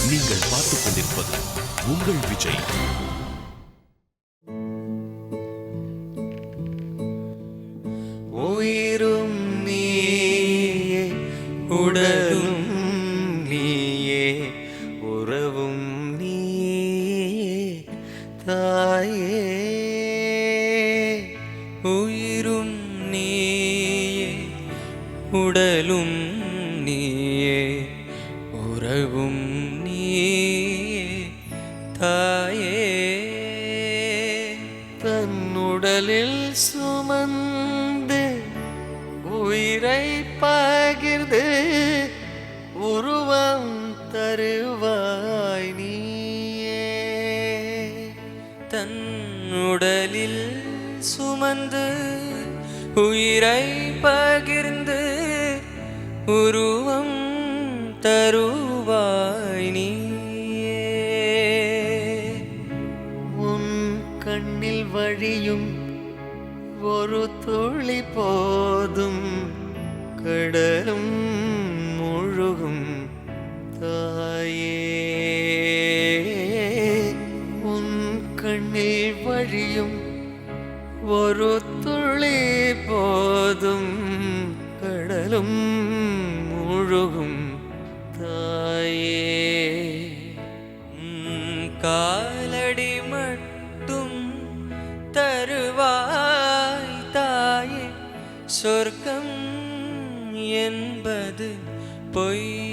நீங்கள் பார்த்துக் கொண்டிருப்பது உங்கள் விஜய். உயிரும் நீயே, உடலும் நீயே, உறவும் நீயே தாயே. உயிரும் நீயே, உடலும் நீயே, உறவும் நீயே தாயே. தன்னுடலில் சுமந்து உயிரை பகிர்ந்து உருவம் தருவாய் நீயே. தன்னுடலில் சுமந்து உயிரை பகிர்ந்து உருவம் தருவாய் நீயே. உன் கண்ணில் வழியும் ஒரு துளி போதும் கடலும் முழுகும் தாயே. உன் கண்ணில் வழியும் ஒரு துளி போதும் கடலும் முழுகும் தாயே. காலடி மட்டும் தருவாய் தாயே. சொர்க்கம் என்பது பொய்